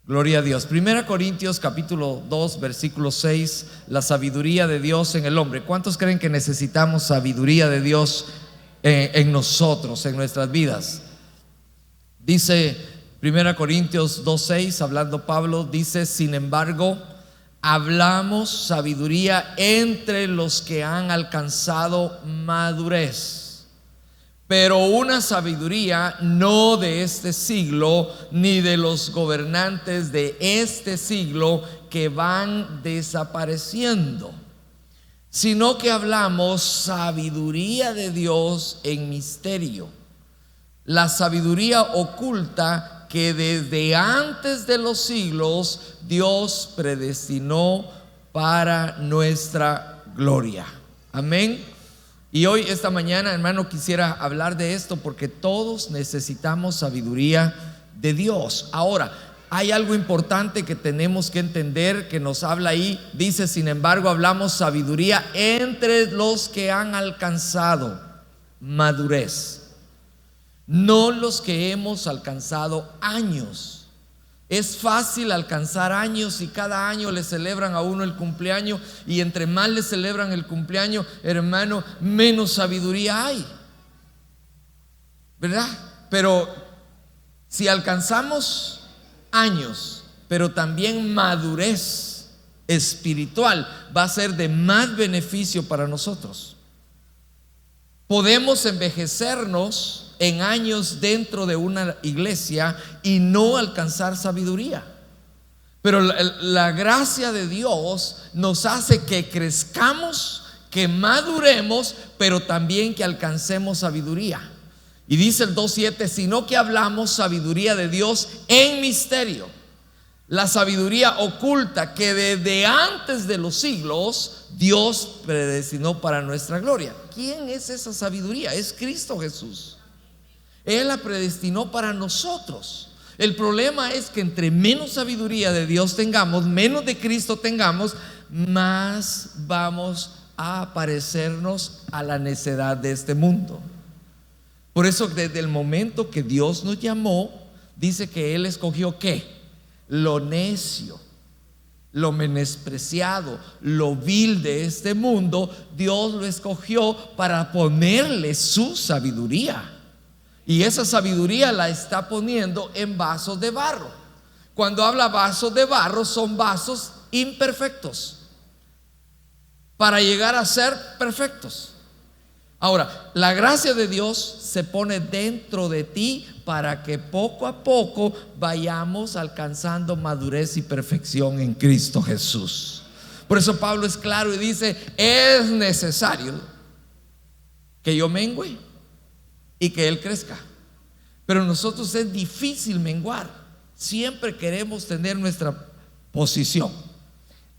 Gloria a Dios. Primera Corintios capítulo 2 versículo 6, la sabiduría de Dios en el hombre. ¿Cuántos creen que necesitamos sabiduría de Dios en nosotros, en nuestras vidas? Dice Primera Corintios 2:6, hablando Pablo, dice: sin embargo, hablamos sabiduría entre los que han alcanzado madurez, pero una sabiduría no de este siglo, ni de los gobernantes de este siglo que van desapareciendo, sino que hablamos sabiduría de Dios en misterio, la sabiduría oculta que desde antes de los siglos Dios predestinó para nuestra gloria. Amén. Y hoy, esta mañana, hermano, quisiera hablar de esto porque todos necesitamos sabiduría de Dios. Ahora, hay algo importante que tenemos que entender, que nos habla ahí. Dice: sin embargo, hablamos sabiduría entre los que han alcanzado madurez, no los que hemos alcanzado años. Es fácil alcanzar años y cada año le celebran a uno el cumpleaños, y entre más le celebran el cumpleaños, hermano, menos sabiduría hay, ¿verdad? Pero si alcanzamos años, pero también madurez espiritual, va a ser de más beneficio para nosotros. Podemos envejecernos en años dentro de una iglesia y no alcanzar sabiduría, pero la gracia de Dios nos hace que crezcamos, que maduremos, pero también que alcancemos sabiduría. Y dice el 2:7: sino que hablamos sabiduría de Dios en misterio, la sabiduría oculta que desde antes de los siglos Dios predestinó para nuestra gloria. ¿Quién es esa sabiduría? Es Cristo Jesús. Él la predestinó para nosotros. El problema es que entre menos sabiduría de Dios tengamos, menos de Cristo tengamos, más vamos a parecernos a la necedad de este mundo. Por eso, desde el momento que Dios nos llamó, dice que Él escogió ¿qué? Lo necio, lo menospreciado, lo vil de este mundo. Dios lo escogió para ponerle su sabiduría. Y esa sabiduría la está poniendo en vasos de barro. Cuando habla vasos de barro, son vasos imperfectos para llegar a ser perfectos. Ahora, la gracia de Dios se pone dentro de ti para que poco a poco vayamos alcanzando madurez y perfección en Cristo Jesús. Por eso Pablo es claro y dice: es necesario que yo mengüe y que Él crezca. Pero nosotros es difícil menguar. Siempre queremos tener nuestra posición.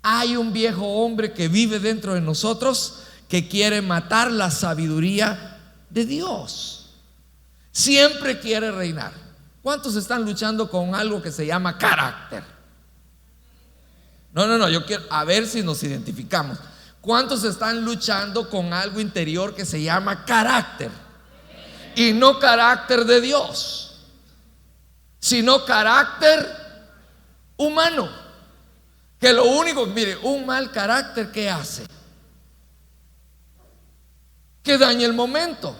Hay un viejo hombre que vive dentro de nosotros que quiere matar la sabiduría de Dios. Siempre quiere reinar. ¿Cuántos están luchando con algo que se llama carácter? No, yo quiero a ver si nos identificamos. ¿Cuántos están luchando con algo interior que se llama carácter? Y no carácter de Dios, sino carácter humano. Que lo único, mire, un mal carácter, ¿qué hace? Que daña el momento.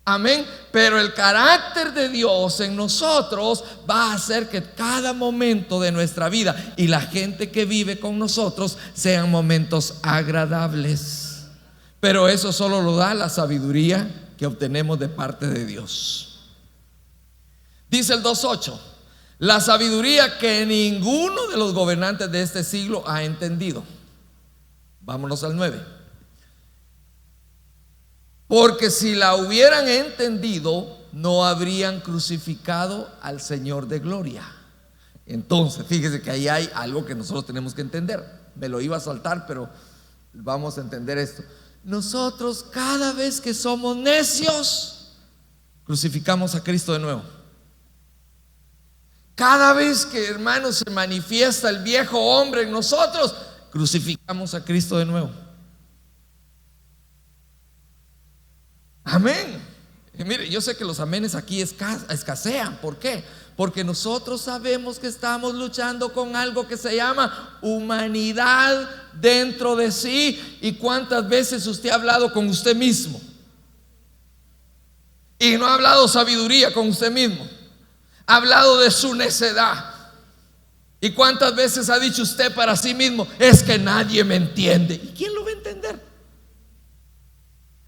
Amén. Pero el carácter de Dios en nosotros va a hacer que cada momento de nuestra vida y la gente que vive con nosotros sean momentos agradables. Pero eso solo lo da la sabiduría que obtenemos de parte de Dios. Dice el 2:8: la sabiduría que ninguno de los gobernantes de este siglo ha entendido. Vámonos al 9: porque si la hubieran entendido, no habrían crucificado al Señor de gloria. Entonces, fíjese que ahí hay algo que nosotros tenemos que entender. Me lo iba a saltar, pero vamos a entender esto. Nosotros, cada vez que somos necios, crucificamos a Cristo de nuevo. Cada vez que, hermanos, se manifiesta el viejo hombre en nosotros, crucificamos a Cristo de nuevo. Amén. Y mire, yo sé que los amenes aquí escasean. ¿Por qué? Porque nosotros sabemos que estamos luchando con algo que se llama humanidad dentro de sí. ¿Y cuántas veces usted ha hablado con usted mismo? Y no ha hablado sabiduría con usted mismo. Ha hablado de su necedad. ¿Y cuántas veces ha dicho usted para sí mismo: es que nadie me entiende? ¿Y quién lo va a entender?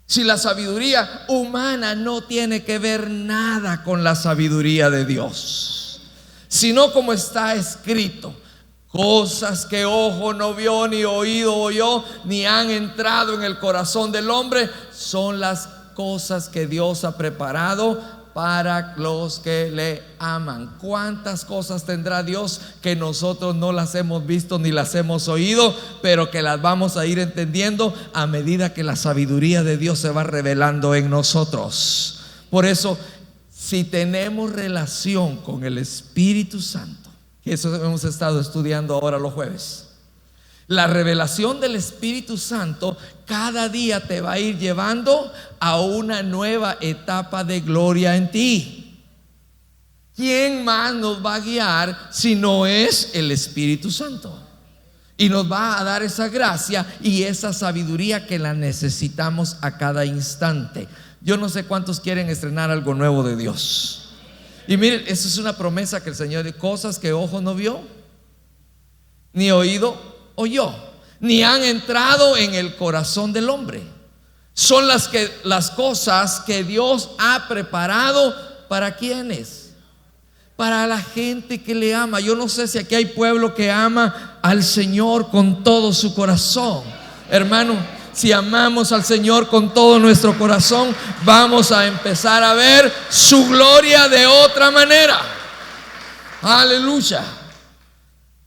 Si la sabiduría humana no tiene que ver nada con la sabiduría de Dios, sino como está escrito: cosas que ojo no vio, ni oído oyó, ni han entrado en el corazón del hombre, son las cosas que Dios ha preparado para los que le aman. ¿Cuántas cosas tendrá Dios que nosotros no las hemos visto ni las hemos oído, pero que las vamos a ir entendiendo a medida que la sabiduría de Dios se va revelando en nosotros? Por eso, si tenemos relación con el Espíritu Santo, que eso hemos estado estudiando ahora los jueves, la revelación del Espíritu Santo cada día te va a ir llevando a una nueva etapa de gloria en ti. ¿Quién más nos va a guiar si no es el Espíritu Santo? Y nos va a dar esa gracia y esa sabiduría que la necesitamos a cada instante. Yo no sé cuántos quieren estrenar algo nuevo de Dios. Y miren, eso es una promesa que el Señor dice: cosas que ojo no vio, ni oído oyó, ni han entrado en el corazón del hombre. Son las cosas que Dios ha preparado. ¿Para quiénes? Para la gente que le ama. Yo no sé si aquí hay pueblo que ama al Señor con todo su corazón. Hermano, si amamos al Señor con todo nuestro corazón, vamos a empezar a ver su gloria de otra manera. Aleluya.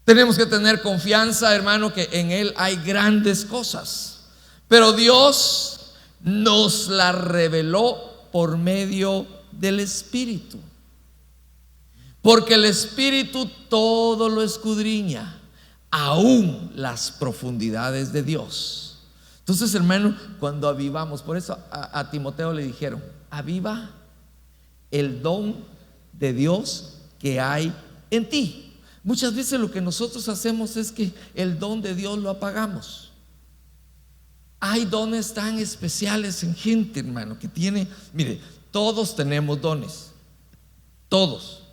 Tenemos que tener confianza, hermano, que en Él hay grandes cosas. Pero Dios nos la reveló por medio del Espíritu. Porque el Espíritu todo lo escudriña, aún las profundidades de Dios. Entonces, hermano, cuando avivamos, por eso a Timoteo le dijeron: aviva el don de Dios que hay en ti. Muchas veces lo que nosotros hacemos es que el don de Dios lo apagamos. Hay dones tan especiales en gente, hermano, que tiene, mire, todos tenemos dones, todos.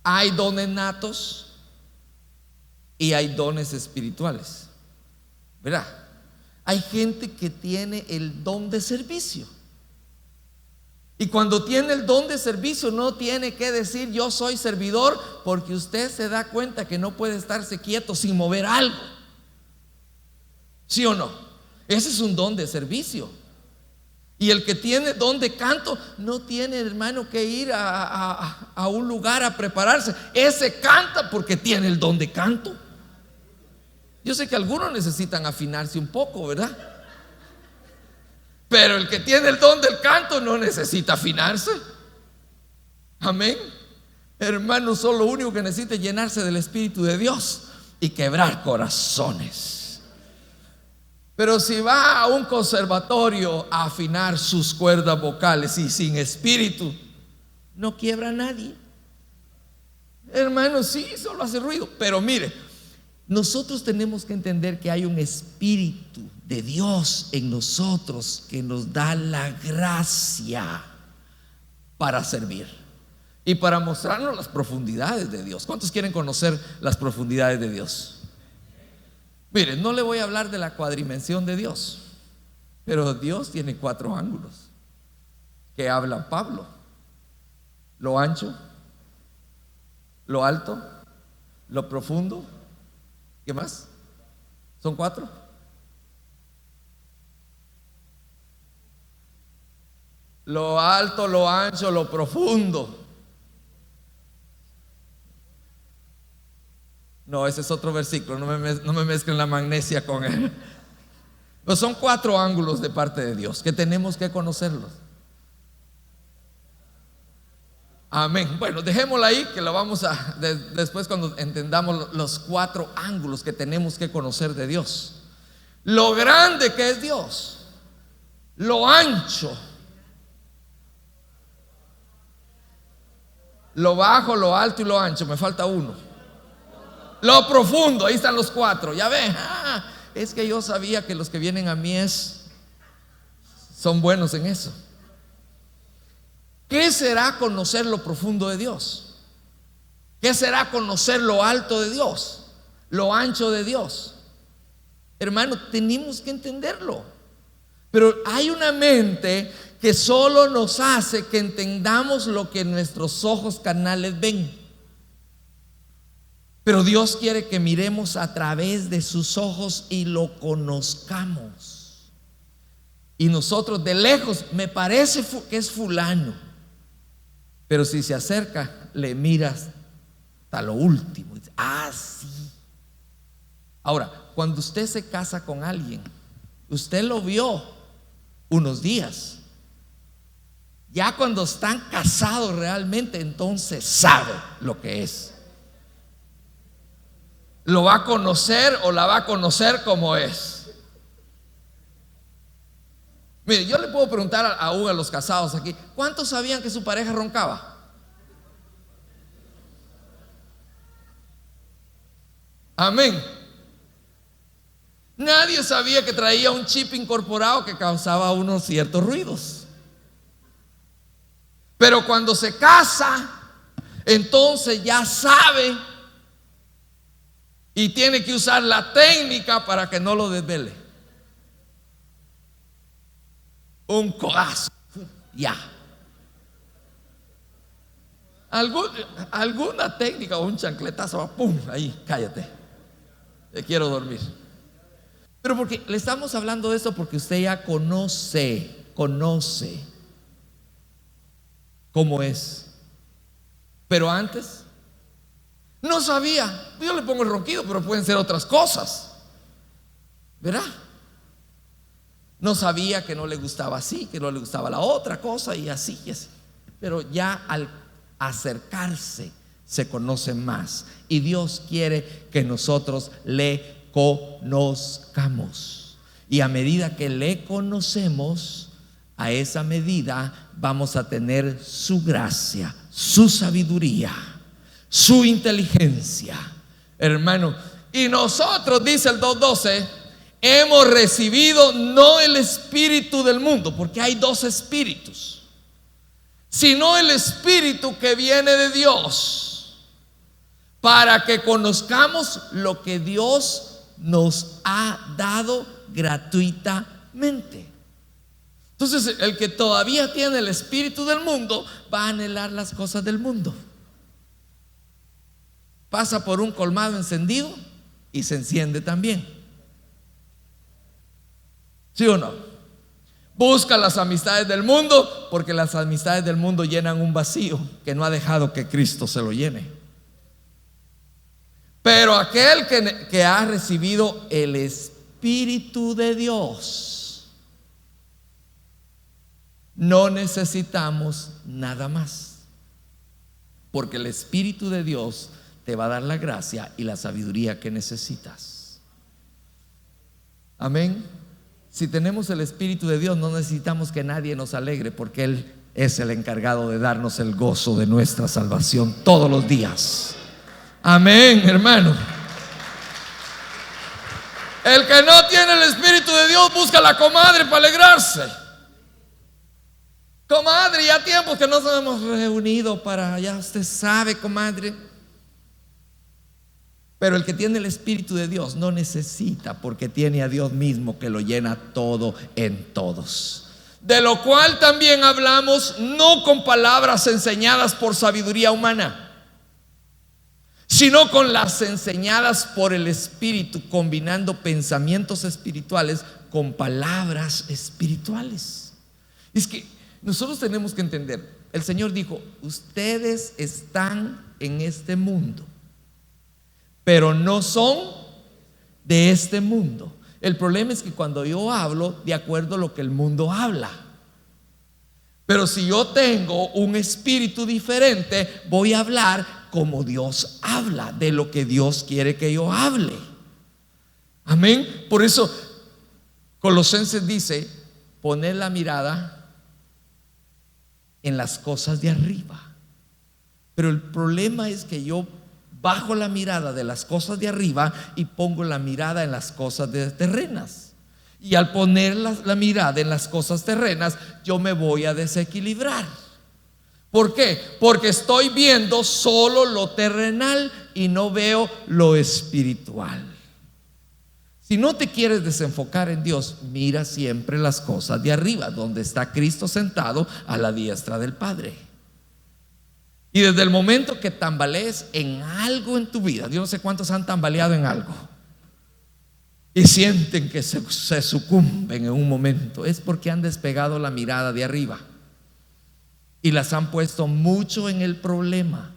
Hay dones natos y hay dones espirituales, ¿verdad? Hay gente que tiene el don de servicio. Y cuando tiene el don de servicio, no tiene que decir yo soy servidor, porque usted se da cuenta que no puede estarse quieto sin mover algo. ¿Sí o no? Ese es un don de servicio. Y el que tiene don de canto no tiene, hermano, que ir a un lugar a prepararse. Ese canta porque tiene el don de canto. Yo sé que algunos necesitan afinarse un poco, ¿verdad? Pero el que tiene el don del canto no necesita afinarse. Amén. Hermano, solo lo único que necesita es llenarse del Espíritu de Dios y quebrar corazones. Pero si va a un conservatorio a afinar sus cuerdas vocales y sin espíritu, no quiebra a nadie. Hermano, sí, solo hace ruido. Pero mire, nosotros tenemos que entender que hay un espíritu de Dios en nosotros que nos da la gracia para servir y para mostrarnos las profundidades de Dios. ¿Cuántos quieren conocer las profundidades de Dios? Miren, no le voy a hablar de la cuadrimensión de Dios, pero Dios tiene 4 ángulos que habla Pablo: lo ancho, lo alto, lo profundo. ¿Qué más? ¿Son 4? Lo alto, lo ancho, lo profundo. No, ese es otro versículo. No me mezclen la magnesia con él. Pero son 4 ángulos de parte de Dios que tenemos que conocerlos. Amén. Bueno, dejémoslo ahí, que lo vamos a después, cuando entendamos los 4 ángulos que tenemos que conocer de Dios. Lo grande que es Dios, lo ancho, lo bajo, lo alto y lo ancho. Me falta uno. Lo profundo. Ahí están los 4. Ya ven. Es que yo sabía que los que vienen a mí son buenos en eso. ¿Qué será conocer lo profundo de Dios? ¿Qué será conocer lo alto de Dios? Lo ancho de Dios. Hermano, tenemos que entenderlo. Pero hay una mente que solo nos hace que entendamos lo que nuestros ojos carnales ven. Pero Dios quiere que miremos a través de sus ojos y lo conozcamos. Y nosotros de lejos, me parece que es fulano, pero si se acerca, le miras hasta lo último. Sí. Ahora, cuando usted se casa con alguien, usted lo vio unos días. Ya cuando están casados realmente, entonces sabe lo que es. Lo va a conocer o la va a conocer como es. Mire, yo le puedo preguntar a los casados aquí, ¿cuántos sabían que su pareja roncaba? Amén. Nadie sabía que traía un chip incorporado que causaba unos ciertos ruidos. Pero cuando se casa, entonces ya sabe y tiene que usar la técnica para que no lo desvele. Un codazo, ya. Alguna técnica o un chancletazo, pum, ahí, cállate. Quiero dormir. Pero porque le estamos hablando de esto porque usted ya conoce cómo es. Pero antes no sabía. Yo le pongo el ronquido, pero pueden ser otras cosas, ¿verdad? No sabía que no le gustaba así, que no le gustaba la otra cosa y así y así. Pero ya al acercarse se conoce más. Y Dios quiere que nosotros le conozcamos. Y a medida que le conocemos, a esa medida vamos a tener su gracia, su sabiduría, su inteligencia, hermano. Y nosotros, dice el 2:12, hemos recibido no el espíritu del mundo, porque hay 2 espíritus, sino el espíritu que viene de Dios, para que conozcamos lo que Dios nos ha dado gratuitamente. Entonces, el que todavía tiene el espíritu del mundo va a anhelar las cosas del mundo. Pasa por un colmado encendido y se enciende también. ¿Sí o no? Busca las amistades del mundo, porque las amistades del mundo llenan un vacío que no ha dejado que Cristo se lo llene. Pero aquel que ha recibido el Espíritu de Dios, no necesitamos nada más, porque el Espíritu de Dios te va a dar la gracia y la sabiduría que necesitas. Amén. Si tenemos el Espíritu de Dios, no necesitamos que nadie nos alegre, porque Él es el encargado de darnos el gozo de nuestra salvación todos los días. Amén, hermano. El que no tiene el Espíritu de Dios busca a la comadre para alegrarse. Comadre, ya tiempos que nos hemos reunido para, ya usted sabe, comadre. Pero el que tiene el Espíritu de Dios no necesita, porque tiene a Dios mismo que lo llena todo en todos. De lo cual también hablamos, no con palabras enseñadas por sabiduría humana, sino con las enseñadas por el Espíritu, combinando pensamientos espirituales con palabras espirituales. Es que nosotros tenemos que entender, el Señor dijo, ustedes están en este mundo, pero no son de este mundo. El problema es que cuando yo hablo de acuerdo a lo que el mundo habla, pero si yo tengo un espíritu diferente, voy a hablar como Dios habla, de lo que Dios quiere que yo hable. Amén. Por eso Colosenses dice, poned la mirada en las cosas de arriba. Pero el problema es que yo bajo la mirada de las cosas de arriba y pongo la mirada en las cosas terrenas. Y al poner la mirada en las cosas terrenas, yo me voy a desequilibrar. ¿Por qué? Porque estoy viendo solo lo terrenal y no veo lo espiritual. Si no te quieres desenfocar en Dios, mira siempre las cosas de arriba, donde está Cristo sentado a la diestra del Padre. Y desde el momento que tambalees en algo en tu vida, yo no sé cuántos han tambaleado en algo y sienten que se sucumben en un momento, es porque han despegado la mirada de arriba y las han puesto mucho en el problema.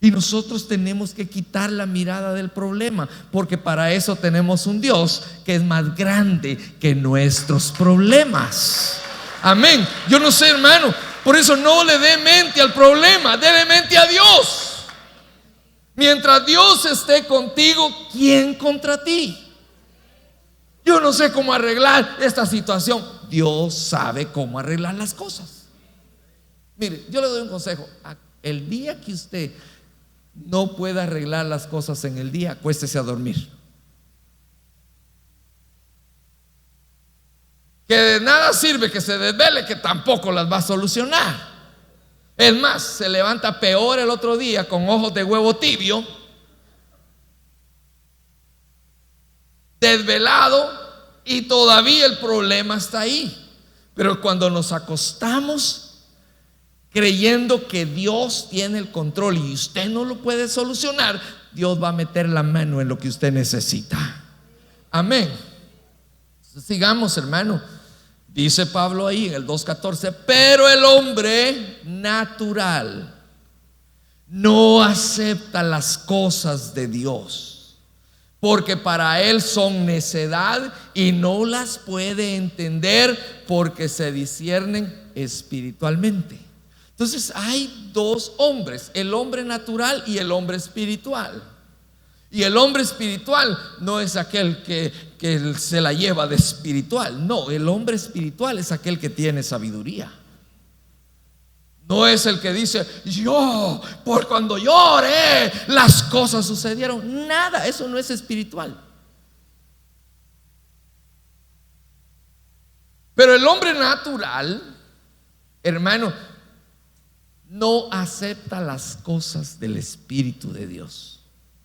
Y nosotros tenemos que quitar la mirada del problema, porque para eso tenemos un Dios que es más grande que nuestros problemas. Amén. Yo no sé, hermano, por eso no le dé mente al problema, dele mente a Dios. Mientras Dios esté contigo, ¿quién contra ti? Yo no sé cómo arreglar esta situación. Dios sabe cómo arreglar las cosas. Mire, yo le doy un consejo. El día que usted no pueda arreglar las cosas en el día, acuéstese a dormir. Que de nada sirve que se desvele, que tampoco las va a solucionar. Es más, se levanta peor el otro día con ojos de huevo tibio, desvelado, y todavía el problema está ahí. Pero cuando nos acostamos creyendo que Dios tiene el control y usted no lo puede solucionar, Dios va a meter la mano en lo que usted necesita. Amén. Sigamos, hermano. Dice Pablo ahí en el 2:14: pero el hombre natural no acepta las cosas de Dios, porque para él son necedad y no las puede entender, porque se disciernen espiritualmente. Entonces hay dos hombres, el hombre natural y el hombre espiritual. Y el hombre espiritual no es aquel que se la lleva de espiritual. No, el hombre espiritual es aquel que tiene sabiduría. No es el que dice: yo, por cuando lloré, las cosas sucedieron. Nada, eso no es espiritual. Pero el hombre natural, hermano, no acepta las cosas del Espíritu de Dios.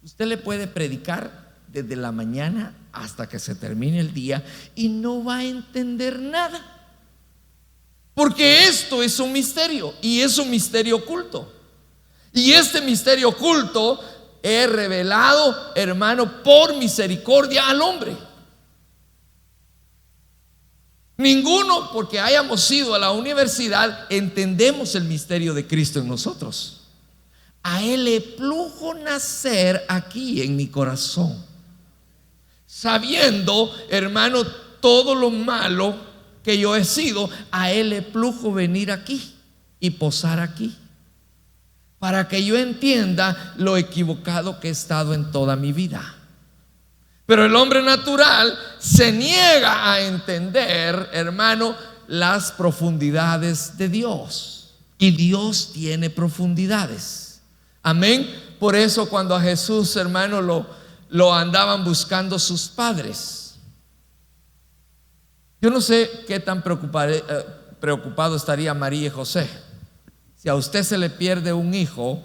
Usted le puede predicar desde la mañana hasta que se termine el día y no va a entender nada, porque esto es un misterio y es un misterio oculto. Y este misterio oculto es revelado, hermano, por misericordia al hombre. Ninguno, porque hayamos ido a la universidad, entendemos el misterio de Cristo en nosotros. A Él le plugo nacer aquí en mi corazón, sabiendo, hermano, todo lo malo que yo he sido. A Él le plugo venir aquí y posar aquí, para que yo entienda lo equivocado que he estado en toda mi vida. Pero el hombre natural se niega a entender, hermano, las profundidades de Dios. Y Dios tiene profundidades. Amén. Por eso cuando a Jesús, hermano, lo andaban buscando sus padres, yo no sé qué tan preocupado estaría María y José. Si a usted se le pierde un hijo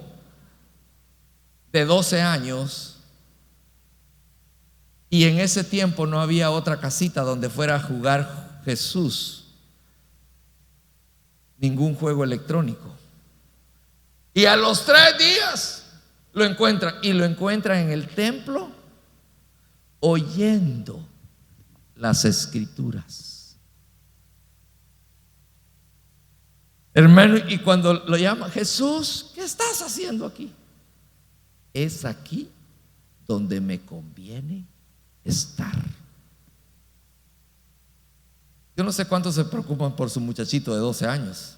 de 12 años, y en ese tiempo no había otra casita donde fuera a jugar Jesús, ningún juego electrónico, y a los 3 días lo encuentran, y lo encuentran en el templo oyendo las escrituras, hermano. Y cuando lo llama: Jesús, ¿qué estás haciendo aquí? Es aquí donde me conviene estar. Yo no sé cuántos se preocupan por su muchachito de 12 años.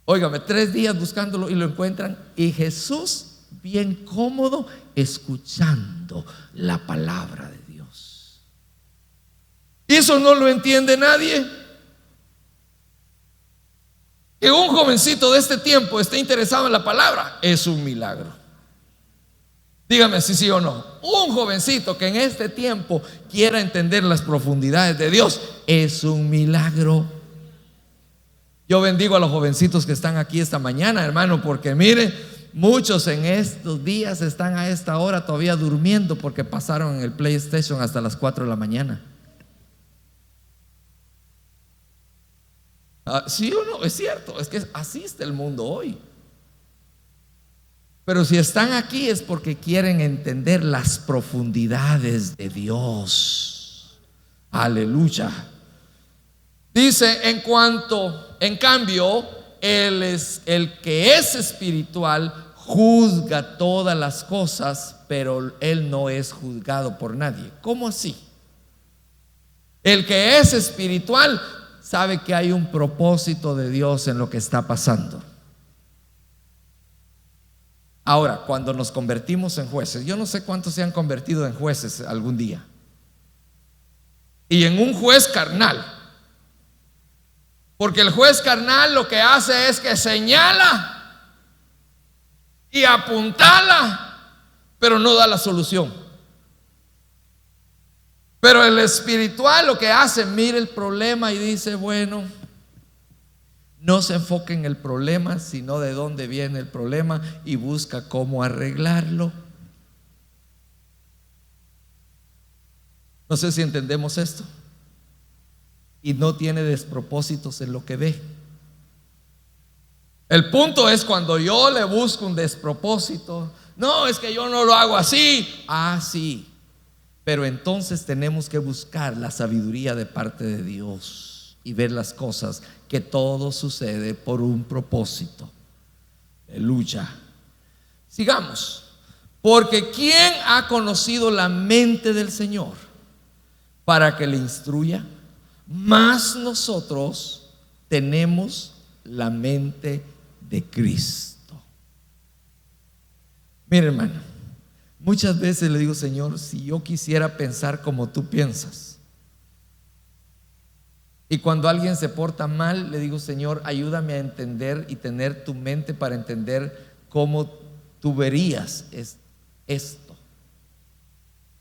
Óigame, 3 días buscándolo y lo encuentran, y Jesús bien cómodo escuchando la palabra de Dios. Y eso no lo entiende nadie. Que un jovencito de este tiempo esté interesado en la palabra es un milagro. Dígame si sí o no. Un jovencito que en este tiempo quiera entender las profundidades de Dios es un milagro. Yo bendigo a los jovencitos que están aquí esta mañana, hermano, porque mire, muchos en estos días están a esta hora todavía durmiendo porque pasaron en el PlayStation hasta las 4 de la mañana. ¿Sí o no? Es cierto, es que así está el mundo hoy. Pero si están aquí es porque quieren entender las profundidades de Dios. Aleluya. Dice, en cambio, el que es espiritual juzga todas las cosas, pero él no es juzgado por nadie. ¿Cómo así? El que es espiritual sabe que hay un propósito de Dios en lo que está pasando. Ahora, cuando nos convertimos en jueces, yo no sé cuántos se han convertido en jueces algún día, y en un juez carnal, porque el juez carnal lo que hace es que señala y apuntala, pero no da la solución. Pero el espiritual lo que hace, mira el problema y dice, bueno, no se enfoque en el problema, sino de dónde viene el problema y busca cómo arreglarlo. No sé si entendemos esto. Y no tiene despropósitos en lo que ve. El punto es cuando yo le busco un despropósito. No, es que yo no lo hago así. Ah, sí. Pero entonces tenemos que buscar la sabiduría de parte de Dios y ver las cosas, que todo sucede por un propósito. Aleluya. Sigamos. Porque ¿quién ha conocido la mente del Señor para que le instruya? Mas nosotros tenemos la mente de Cristo. Mira, hermano, muchas veces le digo, Señor, si yo quisiera pensar como tú piensas. Y cuando alguien se porta mal, le digo, Señor, ayúdame a entender y tener tu mente para entender cómo tú verías esto.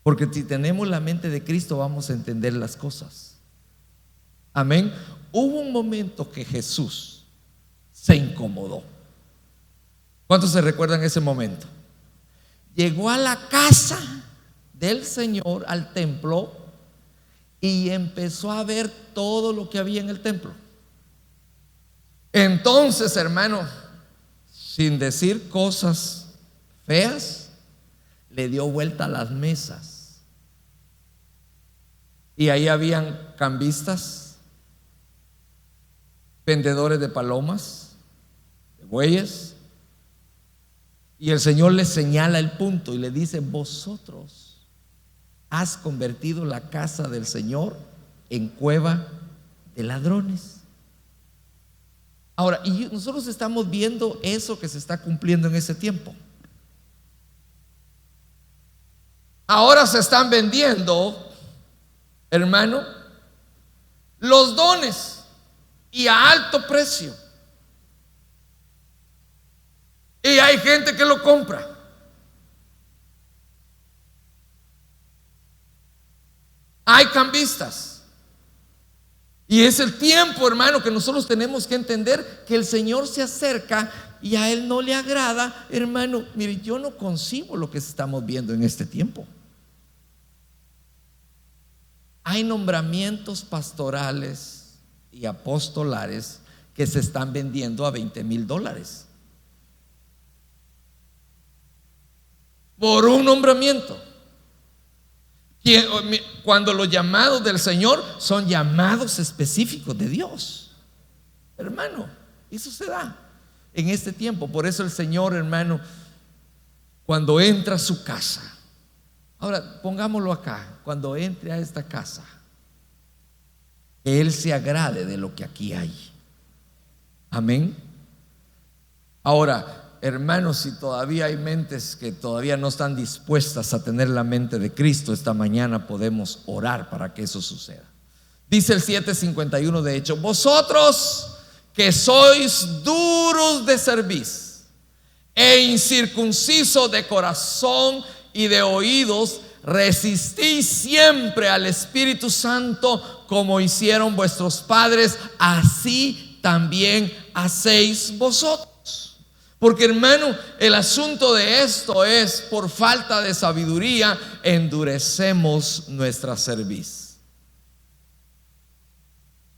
Porque si tenemos la mente de Cristo, vamos a entender las cosas. Amén. Hubo un momento que Jesús se incomodó. ¿Cuántos se recuerdan ese momento? Llegó a la casa del Señor, al templo, y empezó a ver todo lo que había en el templo. Entonces, hermano, sin decir cosas feas, le dio vuelta a las mesas. Y ahí habían cambistas, vendedores de palomas, de bueyes. Y el Señor les señala el punto y le dice, vosotros has convertido la casa del Señor en cueva de ladrones. Ahora, y nosotros estamos viendo eso que se está cumpliendo en ese tiempo. Ahora se están vendiendo, hermano, los dones, y a alto precio. Y hay gente que lo compra. Hay cambistas. Y es el tiempo, hermano, que nosotros tenemos que entender que el Señor se acerca y a Él no le agrada. Hermano, mire, yo no concibo lo que estamos viendo en este tiempo. Hay nombramientos pastorales y apostolares que se están vendiendo a $20,000 por un nombramiento. Cuando los llamados del Señor son llamados específicos de Dios. Hermano, eso se da en este tiempo. Por eso el Señor, hermano, cuando entra a su casa, ahora pongámoslo acá, cuando entre a esta casa, que Él se agrade de lo que aquí hay. Amén. Ahora, hermanos, si todavía hay mentes que todavía no están dispuestas a tener la mente de Cristo, esta mañana podemos orar para que eso suceda. Dice el 7:51 de hecho, vosotros que sois duros de cerviz e incircuncisos de corazón y de oídos, resistís siempre al Espíritu Santo como hicieron vuestros padres, así también hacéis vosotros. Porque, hermano, el asunto de esto es: por falta de sabiduría endurecemos nuestra cerviz.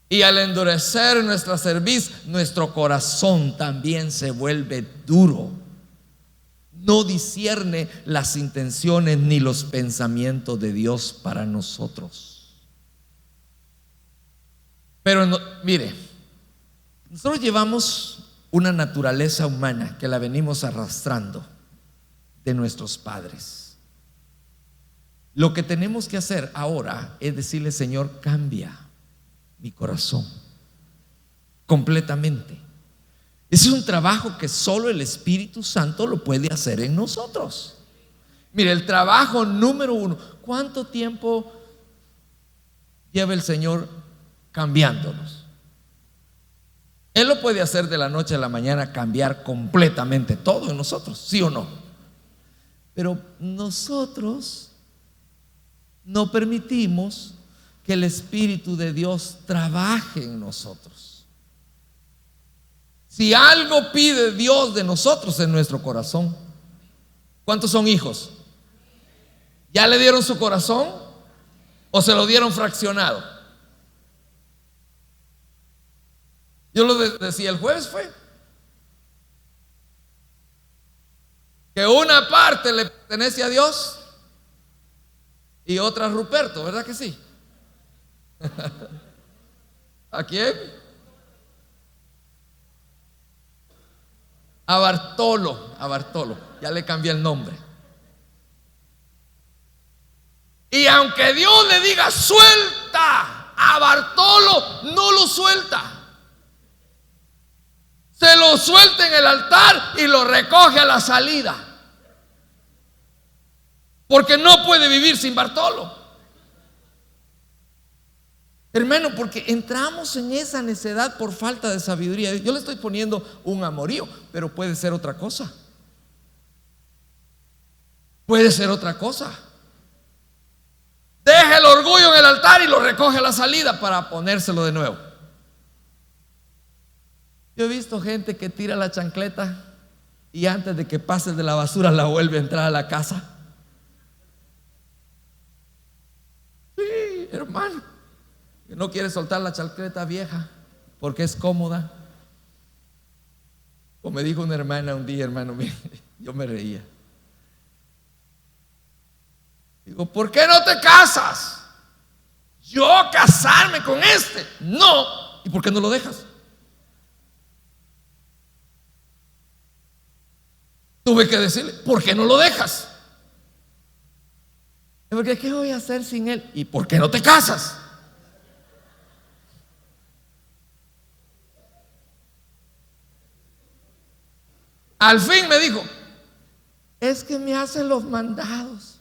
Y al endurecer nuestra cerviz, nuestro corazón también se vuelve duro. No discierne las intenciones ni los pensamientos de Dios para nosotros. Pero no, mire, nosotros llevamos una naturaleza humana que la venimos arrastrando de nuestros padres. Lo que tenemos que hacer ahora es decirle: Señor, cambia mi corazón completamente. Ese es un trabajo que solo el Espíritu Santo lo puede hacer en nosotros. Mire, el trabajo número uno. ¿Cuánto tiempo lleva el Señor cambiándonos? Él lo puede hacer de la noche a la mañana, cambiar completamente todo en nosotros, ¿sí o no? Pero nosotros no permitimos que el Espíritu de Dios trabaje en nosotros. Si algo pide Dios de nosotros en nuestro corazón. ¿Cuántos son hijos? ¿Ya le dieron su corazón o se lo dieron fraccionado? Yo lo decía el jueves, fue que una parte le pertenece a Dios y otra a Ruperto, ¿verdad que sí? ¿A quién? A Bartolo, ya le cambié el nombre. Y aunque Dios le diga suelta a Bartolo, no lo suelta. Se lo suelta en el altar y lo recoge a la salida, porque no puede vivir sin Bartolo. Hermano, porque entramos en esa necedad por falta de sabiduría. Yo le estoy poniendo un amorío, pero puede ser otra cosa. Puede ser otra cosa. Deja el orgullo en el altar y lo recoge a la salida para ponérselo de nuevo. Yo he visto gente que tira la chancleta y antes de que pase de la basura la vuelve a entrar a la casa. Sí, hermano. No quiere soltar la chancleta vieja porque es cómoda. Como me dijo una hermana un día, hermano, yo me reía. Digo, ¿por qué no te casas? Yo casarme con este, no. ¿Y por qué no lo dejas? Tuve que decirle, ¿por qué no lo dejas? Porque ¿qué voy a hacer sin él? ¿Y por qué no te casas? Al fin me dijo, es que me hacen los mandados.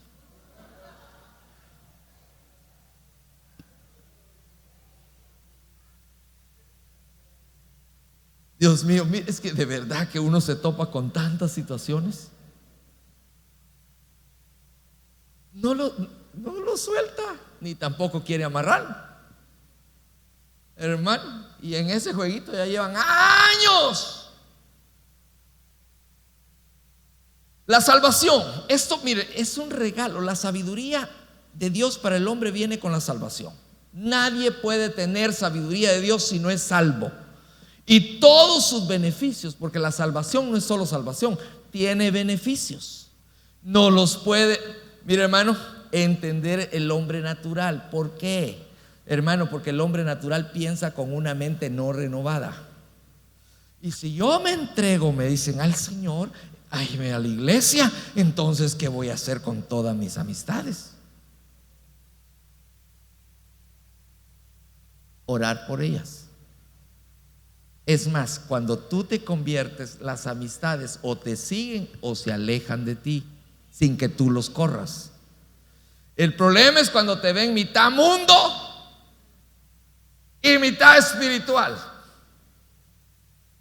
Dios mío, mire, es que de verdad que uno se topa con tantas situaciones. No lo suelta, ni tampoco quiere amarrar. Hermano, y en ese jueguito ya llevan años. La salvación, esto mire, es un regalo. La sabiduría de Dios para el hombre viene con la salvación. Nadie puede tener sabiduría de Dios si no es salvo. Y todos sus beneficios, porque la salvación no es solo salvación, tiene beneficios. No los puede, mire hermano, entender el hombre natural. ¿Por qué? Hermano, porque el hombre natural piensa con una mente no renovada. Y si yo me entrego, me dicen, al Señor, a irme a la iglesia, entonces ¿qué voy a hacer con todas mis amistades? Orar por ellas. Es más, cuando tú te conviertes, las amistades o te siguen o se alejan de ti sin que tú los corras. El problema es cuando te ven mitad mundo y mitad espiritual.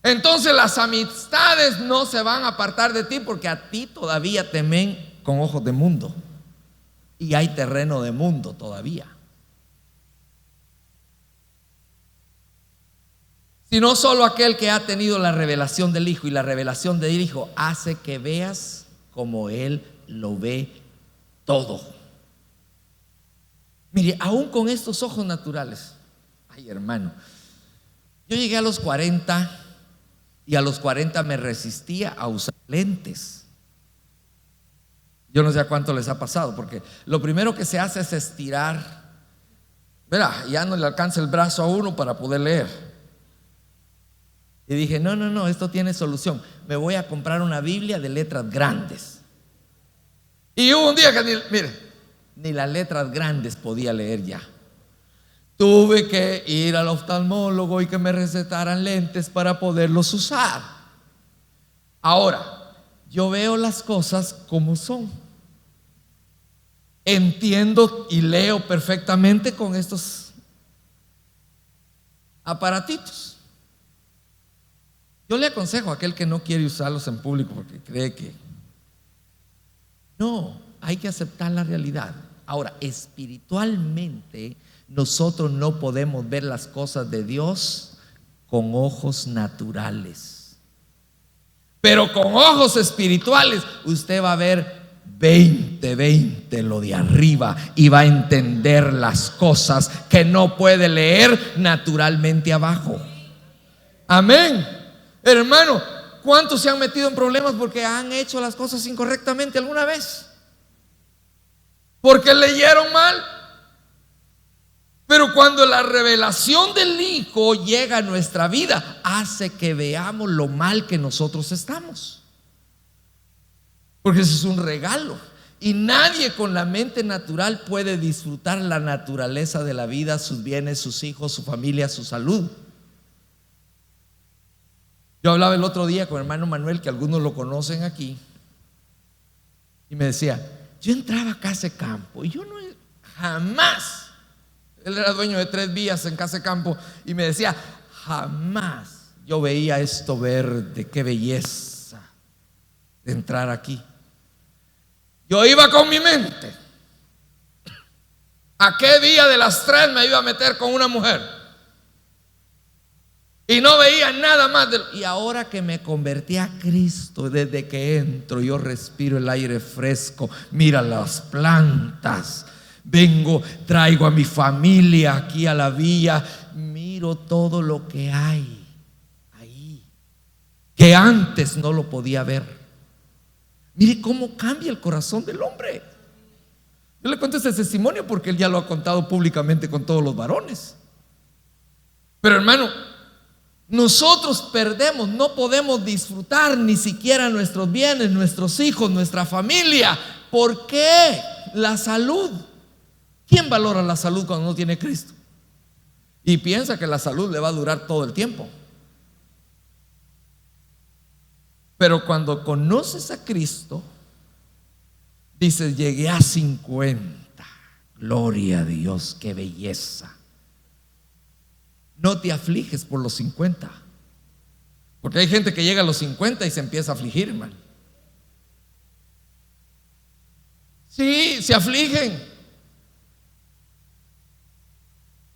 Entonces las amistades no se van a apartar de ti, porque a ti todavía te ven con ojos de mundo. Y hay terreno de mundo todavía. Sino solo aquel que ha tenido la revelación del Hijo. Y la revelación del Hijo hace que veas como Él lo ve todo. Mire, aún con estos ojos naturales. Ay, hermano, yo llegué a los 40 y a los 40 me resistía a usar lentes. Yo no sé a cuánto les ha pasado, porque lo primero que se hace es estirar. Verá, ya no le alcanza el brazo a uno para poder leer. Y dije, no, esto tiene solución. Me voy a comprar una Biblia de letras grandes. Y hubo un día que ni las letras grandes podía leer ya. Tuve que ir al oftalmólogo y que me recetaran lentes para poderlos usar. Ahora, yo veo las cosas como son. Entiendo y leo perfectamente con estos aparatitos. Yo le aconsejo a aquel que no quiere usarlos en público porque cree que no, hay que aceptar la realidad. Ahora, espiritualmente nosotros no podemos ver las cosas de Dios con ojos naturales, pero con ojos espirituales usted va a ver 20 lo de arriba y va a entender las cosas que no puede leer naturalmente abajo. Amén. Hermano, ¿cuántos se han metido en problemas porque han hecho las cosas incorrectamente alguna vez? Porque leyeron mal. Pero cuando la revelación del Hijo llega a nuestra vida, hace que veamos lo mal que nosotros estamos. Porque eso es un regalo. Y nadie con la mente natural puede disfrutar la naturaleza de la vida, sus bienes, sus hijos, su familia, su salud. Yo hablaba el otro día con el hermano Manuel, que algunos lo conocen aquí, y me decía, yo entraba a Casa Campo y yo no jamás, él era dueño de 3 vías en Casa Campo, y me decía, jamás yo veía esto verde, qué belleza de entrar aquí. Yo iba con mi mente, ¿a qué día de las 3 me iba a meter con una mujer? Y no veía nada más y ahora que me convertí a Cristo, desde que entro yo respiro el aire fresco, mira las plantas, vengo, traigo a mi familia aquí a la villa, miro todo lo que hay ahí, que antes no lo podía ver. Mire cómo cambia el corazón del hombre. Yo le cuento ese testimonio porque él ya lo ha contado públicamente con todos los varones. Pero hermano, nosotros perdemos, no podemos disfrutar ni siquiera nuestros bienes, nuestros hijos, nuestra familia. ¿Por qué? La salud. ¿Quién valora la salud cuando no tiene Cristo? Y piensa que la salud le va a durar todo el tiempo. Pero cuando conoces a Cristo, dices, llegué a 50. Gloria a Dios, qué belleza. No te afliges por los 50, porque hay gente que llega a los 50 y se empieza a afligir, hermano. Sí, se afligen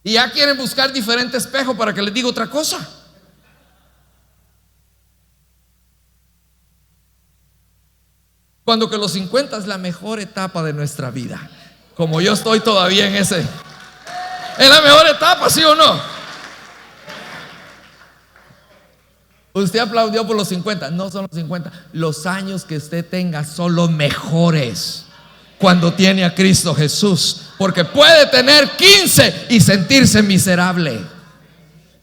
y ya quieren buscar diferente espejo para que les diga otra cosa. Cuando que los 50 es la mejor etapa de nuestra vida. Como yo estoy todavía en ese, es la mejor etapa, ¿sí o no? Usted aplaudió por los 50, no son los 50. Los años que usted tenga son los mejores cuando tiene a Cristo Jesús, porque puede tener 15 y sentirse miserable,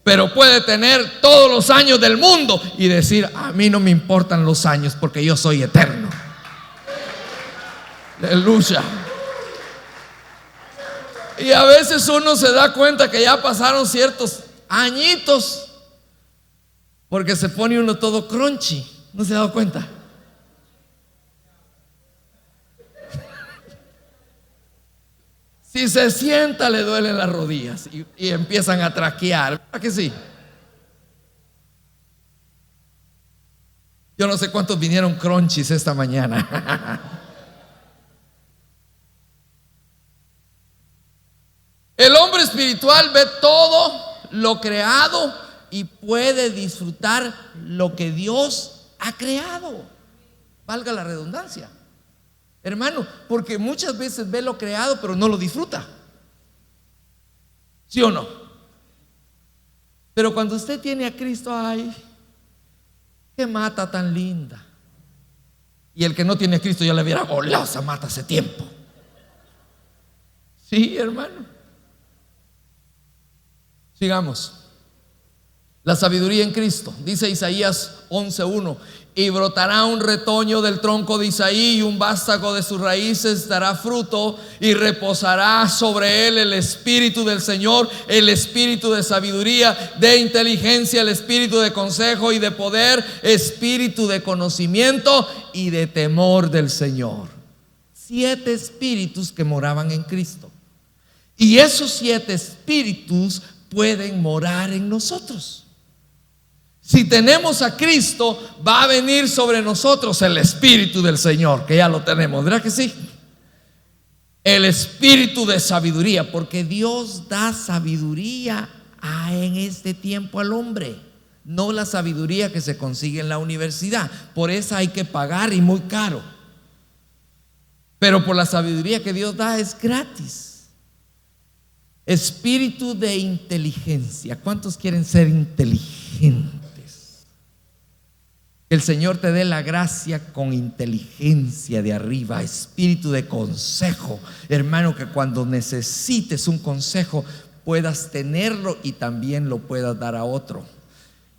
pero puede tener todos los años del mundo y decir, a mí no me importan los años porque yo soy eterno. Aleluya. Y a veces uno se da cuenta que ya pasaron ciertos añitos porque se pone uno todo crunchy. ¿No se ha dado cuenta? Si se sienta le duelen las rodillas y empiezan a traquear. ¿Verdad que sí? Yo no sé cuántos vinieron crunchies esta mañana. El hombre espiritual ve todo lo creado y puede disfrutar lo que Dios ha creado. Valga la redundancia, hermano, porque muchas veces ve lo creado pero no lo disfruta. ¿Sí o no? Pero cuando usted tiene a Cristo, ay, qué mata tan linda. Y el que no tiene a Cristo ya le hubiera volado esa mata hace tiempo. Sí, hermano. Sigamos. La sabiduría en Cristo. Dice Isaías 11:1: y brotará un retoño del tronco de Isaí, y un vástago de sus raíces dará fruto, y reposará sobre él el espíritu del Señor, el espíritu de sabiduría, de inteligencia, el espíritu de consejo y de poder, espíritu de conocimiento y de temor del Señor. 7 espíritus que moraban en Cristo. Y esos 7 espíritus pueden morar en nosotros. Si tenemos a Cristo, va a venir sobre nosotros el Espíritu del Señor, que ya lo tenemos, ¿verdad que sí? El espíritu de sabiduría, porque Dios da sabiduría en este tiempo al hombre, no la sabiduría que se consigue en la universidad. Por esa hay que pagar y muy caro. Pero por la sabiduría que Dios da es gratis. Espíritu de inteligencia. ¿Cuántos quieren ser inteligentes? Que el Señor te dé la gracia con inteligencia de arriba. Espíritu de consejo, hermano, que cuando necesites un consejo puedas tenerlo y también lo puedas dar a otro.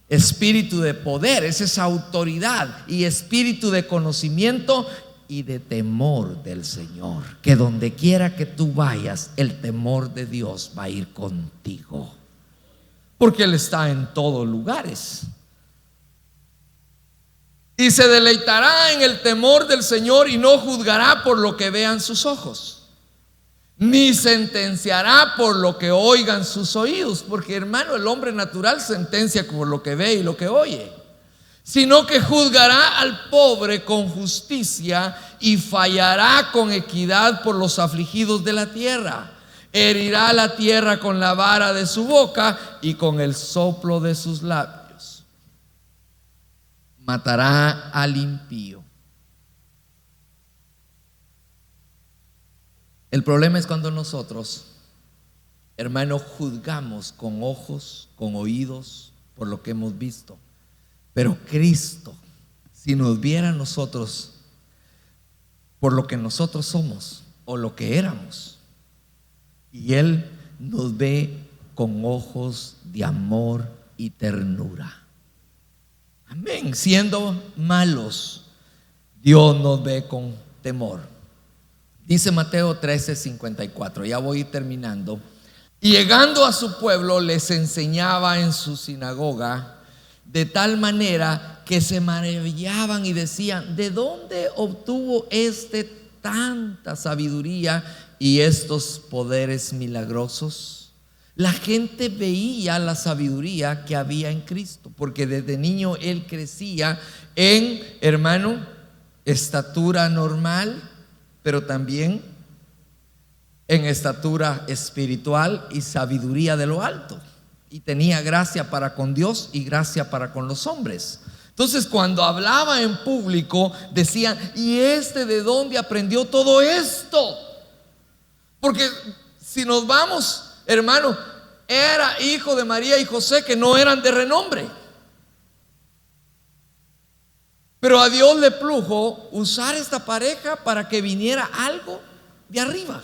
Espíritu de poder, es esa autoridad. Y espíritu de conocimiento y de temor del Señor, que donde quiera que tú vayas, el temor de Dios va a ir contigo, porque Él está en todos lugares. Y se deleitará en el temor del Señor, y no juzgará por lo que vean sus ojos, ni sentenciará por lo que oigan sus oídos, porque, hermano, el hombre natural sentencia por lo que ve y lo que oye, sino que juzgará al pobre con justicia y fallará con equidad por los afligidos de la tierra. Herirá la tierra con la vara de su boca y con el soplo de sus labios. Matará al impío. El problema es cuando nosotros, hermano, juzgamos con ojos, con oídos, por lo que hemos visto. Pero Cristo, si nos viera a nosotros por lo que nosotros somos o lo que éramos, y Él nos ve con ojos de amor y ternura. Amén. Siendo malos, Dios nos ve con temor. Dice Mateo 13:54, ya voy terminando. Y llegando a su pueblo, les enseñaba en su sinagoga, de tal manera que se maravillaban y decían: ¿de dónde obtuvo tanta sabiduría y estos poderes milagrosos? La gente veía la sabiduría que había en Cristo, porque desde niño él crecía en, hermano, estatura normal, pero también en estatura espiritual y sabiduría de lo alto. Y tenía gracia para con Dios y gracia para con los hombres. Entonces, cuando hablaba en público, decían: ¿y de dónde aprendió todo esto? Porque si nos vamos, hermano, era hijo de María y José, que no eran de renombre. Pero a Dios le plujo usar esta pareja para que viniera algo de arriba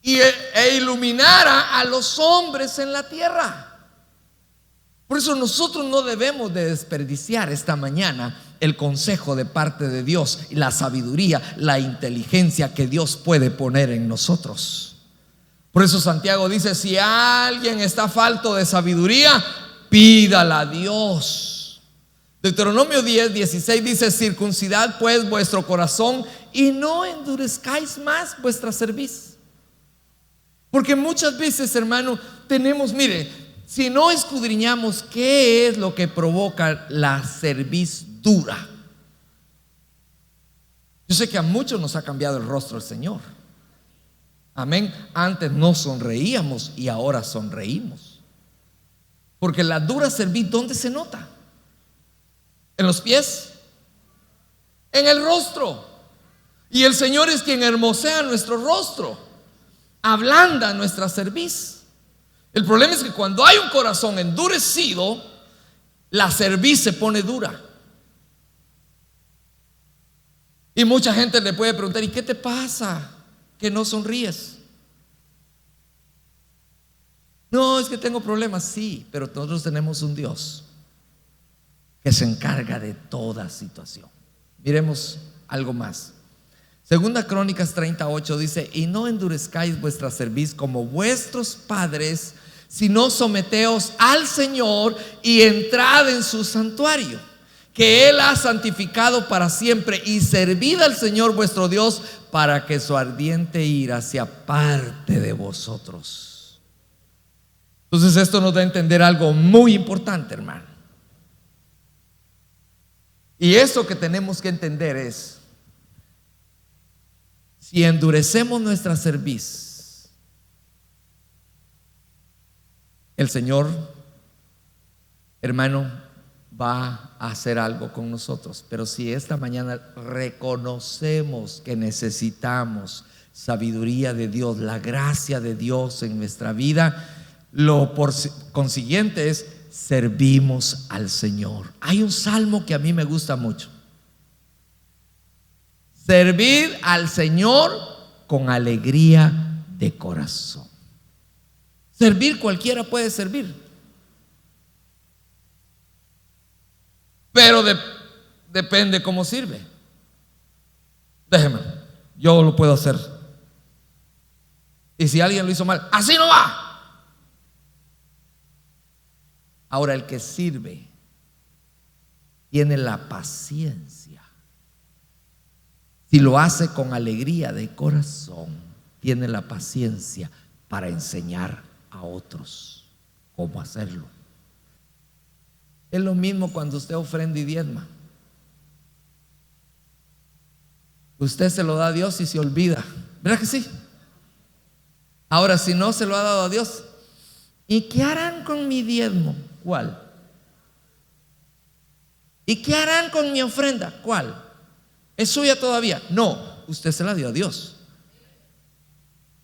e iluminara a los hombres en la tierra. Por eso nosotros no debemos de desperdiciar esta mañana el consejo de parte de Dios y la sabiduría, la inteligencia que Dios puede poner en nosotros. Por eso Santiago dice: si alguien está falto de sabiduría, pídala a Dios. Deuteronomio 10:16 dice: circuncidad pues vuestro corazón y no endurezcáis más vuestra cerviz. Porque muchas veces, hermano, tenemos, mire, si no escudriñamos qué es lo que provoca la cerviz dura. Yo sé que a muchos nos ha cambiado el rostro el Señor. Amén. Antes no sonreíamos y ahora sonreímos. Porque la dura cerviz, ¿dónde se nota? ¿En los pies? En el rostro. Y el Señor es quien hermosea nuestro rostro, ablanda nuestra cerviz. El problema es que cuando hay un corazón endurecido, la cerviz se pone dura. Y mucha gente le puede preguntar: ¿y qué te pasa que no sonríes? No, es que tengo problemas. Sí, pero nosotros tenemos un Dios que se encarga de toda situación. Miremos algo más. Segunda Crónicas 38 dice: y no endurezcáis vuestra cerviz como vuestros padres, sino someteos al Señor y entrad en su santuario, que Él ha santificado para siempre, y servid al Señor vuestro Dios, para que su ardiente ira se aparte de vosotros. Entonces esto nos da a entender algo muy importante, hermano. Y eso que tenemos que entender es: si endurecemos nuestra cerviz, el Señor, hermano, va a hacer algo con nosotros. Pero si esta mañana reconocemos que necesitamos sabiduría de Dios, la gracia de Dios en nuestra vida, lo por consiguiente es: servimos al Señor. Hay un salmo que a mí me gusta mucho: servir al Señor con alegría de corazón. Servir, cualquiera puede servir, pero depende cómo sirve. Déjeme, yo lo puedo hacer. Y si alguien lo hizo mal, así no va. Ahora, el que sirve tiene la paciencia. Si lo hace con alegría de corazón, tiene la paciencia para enseñar a otros cómo hacerlo. Es lo mismo cuando usted ofrenda y diezma. Usted se lo da a Dios y se olvida, ¿verdad que sí? Ahora, si no se lo ha dado a Dios, ¿y qué harán con mi diezmo? ¿Cuál? ¿Y qué harán con mi ofrenda? ¿Cuál? ¿Es suya todavía? No, usted se la dio a Dios.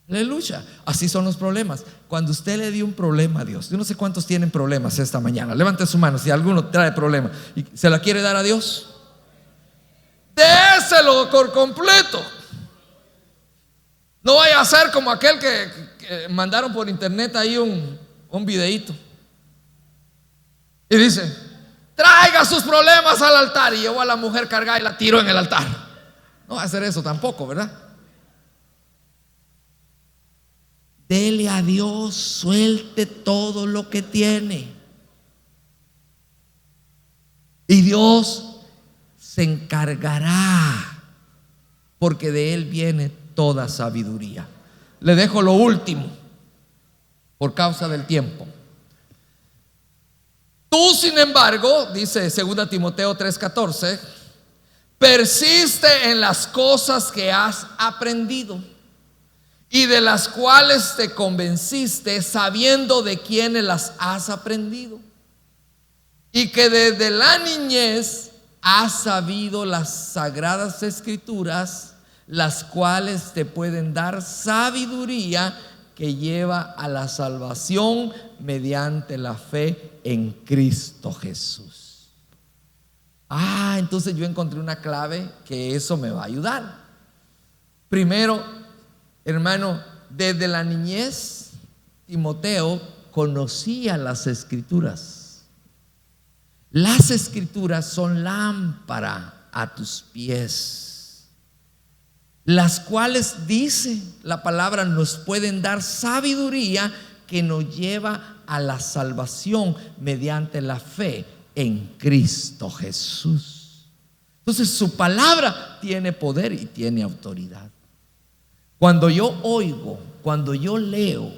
Aleluya. Así son los problemas. Cuando usted le dio un problema a Dios, yo no sé cuántos tienen problemas esta mañana. Levante su mano si alguno trae problema y se la quiere dar a Dios. Déselo por completo. No vaya a ser como aquel que mandaron por internet ahí un videíto y dice: traiga sus problemas al altar, y llevó a la mujer cargada y la tiró en el altar. No va a hacer eso tampoco, ¿verdad? Dele a Dios, suelte todo lo que tiene, y Dios se encargará, porque de Él viene toda sabiduría. Le dejo lo último por causa del tiempo. Tú, sin embargo, dice 2 Timoteo 3:14, persiste en las cosas que has aprendido y de las cuales te convenciste, sabiendo de quiénes las has aprendido, y que desde la niñez has sabido las sagradas escrituras, las cuales te pueden dar sabiduría que lleva a la salvación mediante la fe en Cristo Jesús. Entonces yo encontré una clave que eso me va a ayudar. Primero, hermano, desde la niñez, Timoteo conocía las escrituras. Las escrituras son lámpara a tus pies, las cuales, dice la palabra, nos pueden dar sabiduría que nos lleva a la salvación mediante la fe en Cristo Jesús. Entonces su palabra tiene poder y tiene autoridad. Cuando yo oigo, cuando yo leo,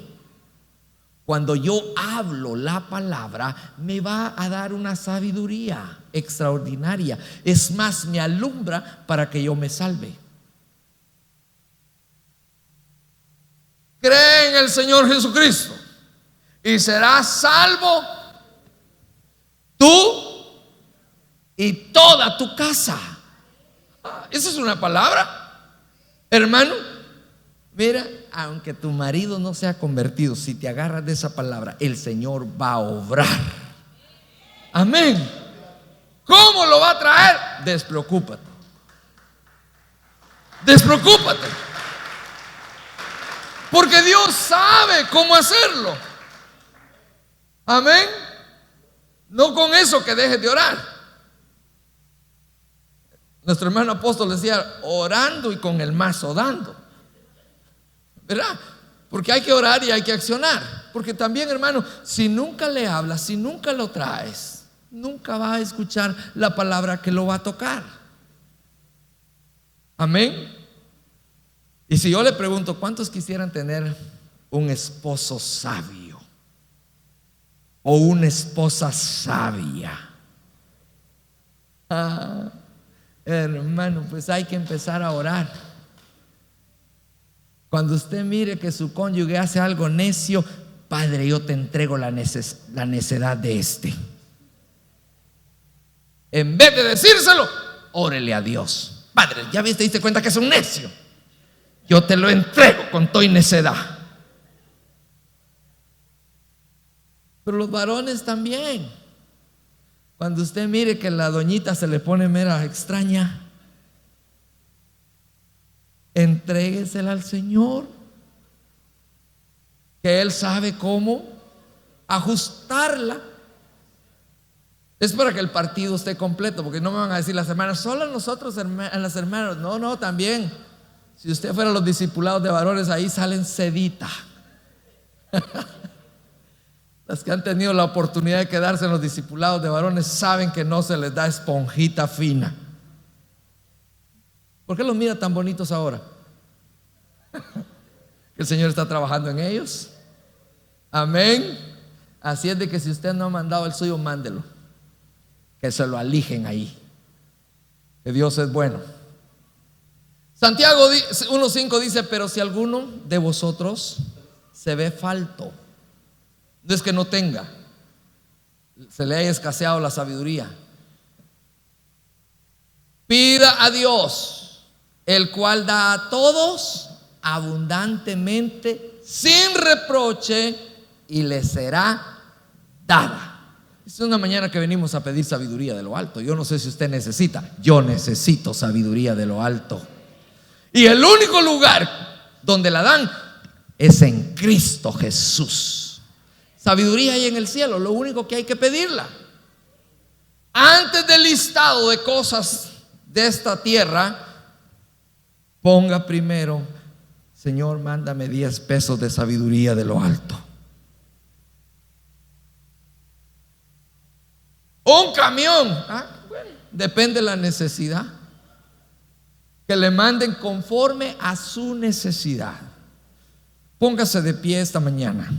Cuando yo hablo la palabra, me va a dar una sabiduría extraordinaria. Es más, me alumbra para que yo me salve. Cree en el Señor Jesucristo y serás salvo tú y toda tu casa. Esa es una palabra, hermano. Mira, aunque tu marido no sea convertido, si te agarras de esa palabra, el Señor va a obrar. Amén. ¿Cómo lo va a traer? Despreocúpate. Despreocúpate. Porque Dios sabe cómo hacerlo. Amén. No con eso que dejes de orar. Nuestro hermano apóstol decía, orando y con el mazo dando. ¿Verdad? Porque hay que orar y hay que accionar. Porque también, hermano, si nunca le hablas, si nunca lo traes, nunca va a escuchar la palabra que lo va a tocar. Amén. Y si yo le pregunto, ¿cuántos quisieran tener un esposo sabio o una esposa sabia? Hermano, pues hay que empezar a orar. Cuando usted mire que su cónyuge hace algo necio, Padre, yo te entrego la necedad de este. En vez de decírselo, órele a Dios. Padre, ya te diste cuenta que es un necio. Yo te lo entrego con toda necedad. Pero los varones también. Cuando usted mire que la doñita se le pone mera extraña, entréguesela al Señor, que Él sabe cómo ajustarla. Es para que el partido esté completo, porque no me van a decir las hermanas, solo nosotros las hermanas. No, también. Si usted fuera los discipulados de varones, ahí salen sedita. Las que han tenido la oportunidad de quedarse en los discipulados de varones saben que no se les da esponjita fina. ¿Por qué los mira tan bonitos ahora? Que el Señor está trabajando en ellos. Amén. Así es de que si usted no ha mandado el suyo, mándelo, que se lo alijen ahí. Que Dios es bueno. Santiago 1:5 dice, pero si alguno de vosotros se ve falto, no es que no tenga, se le haya escaseado la sabiduría, pida a Dios, el cual da a todos abundantemente, sin reproche, y le será dada. Es una mañana que venimos a pedir sabiduría de lo alto. Yo no sé si usted necesita, yo necesito sabiduría de lo alto. Y el único lugar donde la dan es en Cristo Jesús. Sabiduría hay en el cielo, lo único que hay que pedirla. Antes del listado de cosas de esta tierra, ponga primero, Señor, mándame 10 pesos de sabiduría de lo alto. Un camión, bueno, depende de la necesidad. Que le manden conforme a su necesidad. Póngase de pie esta mañana.